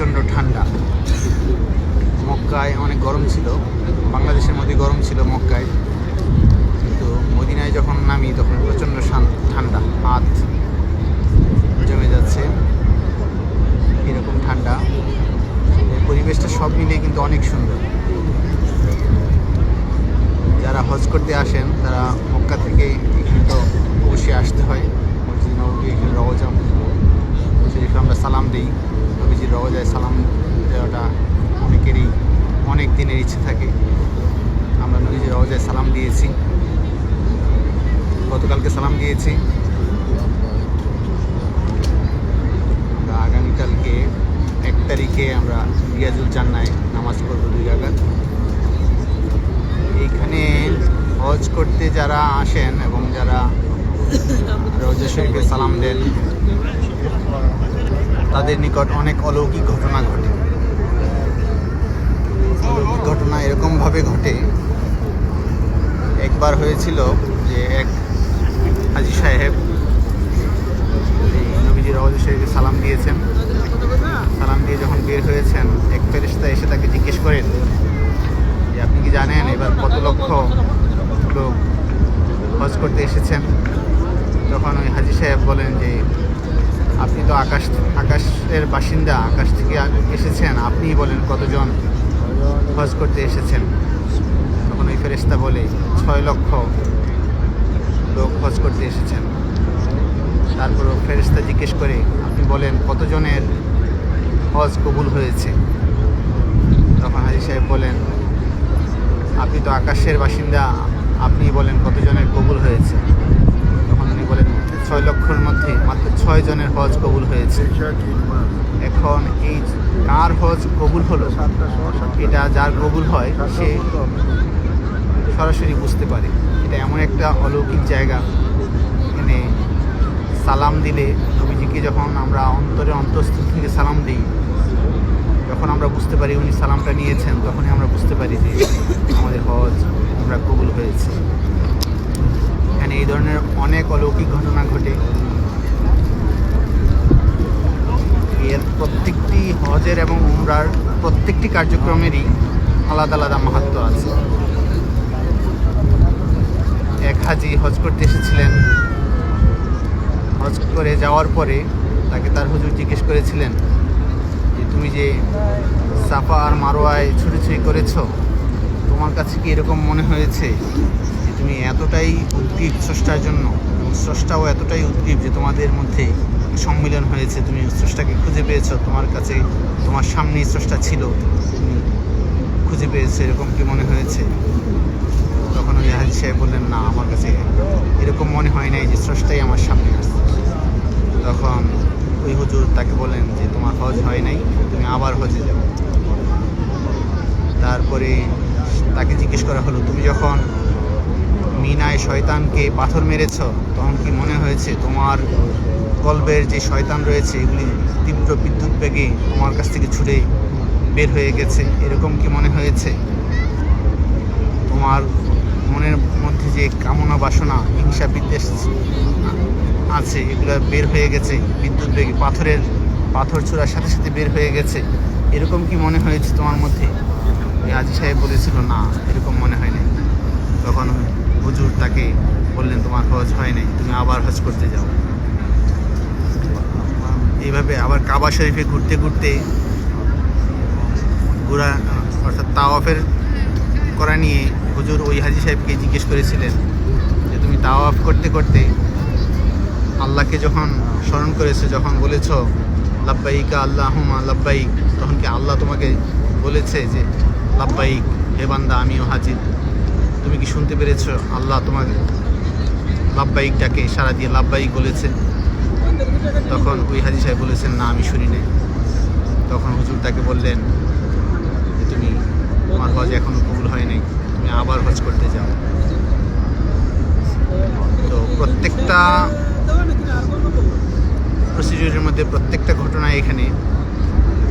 প্রচণ্ড ঠান্ডা। মক্কায় অনেক গরম ছিল, বাংলাদেশের মধ্যে গরম ছিল মক্কায়, কিন্তু মদিনায় যখন নামি তখন প্রচণ্ড ঠান্ডা, হাত জমে যাচ্ছে, এরকম ঠান্ডা। এই পরিবেশটা সব মিলিয়ে কিন্তু অনেক সুন্দর। যারা হজ করতে আসেন তারা মক্কা থেকে এখানে তো অবশ্যই আসতে হয়। মসজিদ নববী, এখানে রওজা শরীফে আমরা সালাম দিই। নবীজির রওজায় সালাম দেওয়াটা অনেকেরই অনেক দিনের ইচ্ছে থাকে। আমরা নবীজির রওজায় সালাম দিয়েছি, গতকালকে সালাম দিয়েছি। আমরা আগামীকালকে 1 তারিখে আমরা রিয়াজুল জান্নায় নামাজ পড়ব 2 রাকাত। এইখানে হজ করতে যারা আসেন এবং যারা রওজা শরীফে সালাম দেন তাদের নিকট অনেক অলৌকিক ঘটনা ঘটে। অলৌকিক ঘটনা এরকমভাবে ঘটে, একবার হয়েছিল যে এক হাজী সাহেব এই নবীজির রওজা শরীফে সালাম দিয়েছেন। সালাম দিয়ে যখন বের হয়েছেন, এক ফেরেশতা এসে তাকে জিজ্ঞেস করেন যে আপনি কি জানেন এবার কত লক্ষ লোক হজ করতে এসেছেন? তখন ওই হাজী সাহেব বলেন যে আপনি তো আকাশের বাসিন্দা, আকাশ থেকে এসেছেন, আপনিই বলেন কতজন হজ করতে এসেছেন। তখন ওই ফেরেশতা বলে 6 লক্ষ লোক হজ করতে এসেছেন। তারপর ফেরেশতা জিজ্ঞেস করে আপনি বলেন কতজনের হজ কবুল হয়েছে? তখন হাজী সাহেব বলেন আপনি তো আকাশের বাসিন্দা, আপনি বলেন কতজনের কবুল হয়েছে? তখন উনি বলেন 6 লক্ষের মধ্যে মাত্র 6 জনের হজ কবুল হয়েছে। এখন এই কার হজ কবুল হলো, এটা যার কবুল হয় সে সরাসরি বুঝতে পারে। এটা এমন একটা অলৌকিক জায়গা, এখানে সালাম দিলে নবীজিকে যখন আমরা অন্তঃস্থল থেকে সালাম দিই, যখন আমরা বুঝতে পারি উনি সালামটা নিয়েছেন, তখনই আমরা বুঝতে পারি যে আমাদের হজ আমরা কবুল হয়েছে। এখানে এই ধরনের অনেক অলৌকিক ঘটনা ঘটে। এর প্রত্যেকটি হজের এবং উমরার প্রত্যেকটি কার্যক্রমেরই আলাদা আলাদা মাহাত্ম্য আছে। এক হাজি হজ করতে এসেছিলেন, হজ করে যাওয়ার পরে তাকে তার হুজুর জিজ্ঞেস করেছিলেন যে তুমি যে সাফা আর মারোয়ায় ছুটাছুটি করেছ, তোমার কাছে কি এরকম মনে হয়েছে যে তুমি এতটাই উদ্গ্রীব স্রষ্টার জন্য, এবং স্রষ্টাও এতটাই উদ্গ্রীব যে তোমাদের মধ্যে সম্মিলন হয়েছে, তুমি স্রষ্টাকে খুঁজে পেয়েছো, তোমার কাছে তোমার সামনেই স্রষ্টা ছিল, তুমি খুঁজে পেয়েছো, এরকম কি মনে হয়েছে? তখন ওই হাজী সাহেব বললেন না, আমার কাছে এরকম মনে হয় নাই যে স্রষ্টাই আমার সামনে আসছে। তখন ওই হুজুর তাকে বলেন যে তোমার হজ হয় নাই, তুমি আবার হজে যাও। তারপরে তাকে জিজ্ঞেস করা হলো তুমি যখন মিনায় শয়তানকে পাথর মেরেছ, তখন কি মনে হয়েছে তোমার কলবের যে শয়তান রয়েছে এগুলি তীব্র বিদ্যুৎ বেগে তোমার কাছ থেকে ছুটে বের হয়ে গেছে, এরকম কি মনে হয়েছে? তোমার মনের মধ্যে যে কামনা বাসনা, হিংসা বিদ্বেষ আছে এগুলো বের হয়ে গেছে বিদ্যুৎ বেগে, পাথর ছোড়ার সাথে সাথে বের হয়ে গেছে, এরকম কি মনে হয়েছে তোমার মধ্যে? হাজী সাহেব বলেছিল না, এরকম মনে হয় নাই। তখন হুজুর তাকে বললেন তোমার হজ হয় নাই, তুমি আবার হজ করতে যাও। এইভাবে আবার কাবা শরীফে ঘুরতে ঘুরতে অর্থাৎ তাওয়াফের করা নিয়ে হুজুর ওই হাজী সাহেবকে জিজ্ঞেস করেছিলেন যে তুমি তাওয়াফ করতে করতে আল্লাহকে যখন স্মরণ করেছো, যখন বলেছ লাব্বাইকা আল্লাহুম্মা লাব্বাইক, তখন কি আল্লাহ তোমাকে বলেছে যে লাব্বাইক হে বান্দা আমিও হাজির? তুমি কি শুনতে পেরেছো আল্লাহ তোমাকে লাব্বাইক ডাকে সারা দিয়ে লাব্বাইক বলেছে? তখন ওই হাজী সাহেব বলেছেন না, আমি শুনি নাই। তখন হুজুর তাকে বললেন যে তুমি তোমার হজ এখনো কবুল হয় নাই, তুমি আবার হজ করতে যাও। তো প্রত্যেকটা প্রসিডিউরের মধ্যে প্রত্যেকটা ঘটনা এখানে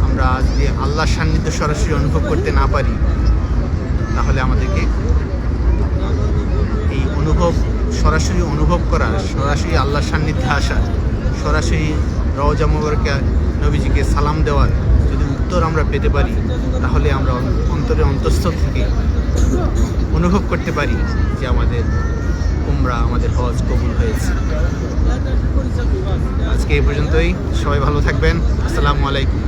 আমরা যদি আল্লাহর সান্নিধ্য সরাসরি অনুভব করতে না পারি, তাহলে আমাদেরকে এই সরাসরি অনুভব করার, সরাসরি আল্লাহর সান্নিধ্যে আসার, সরাসরি রওজা মুবারকে নবীজিকে সালাম দেওয়ার যদি আমরা পেতে পারি, তাহলে আমরা অন্তরে অন্তঃস্থল থেকে অনুভব করতে পারি যে আমাদের উমরা, আমাদের হজ কবুল হয়েছে। আজকে এই পর্যন্তই। সবাই ভালো থাকবেন। আসসালামু আলাইকুম।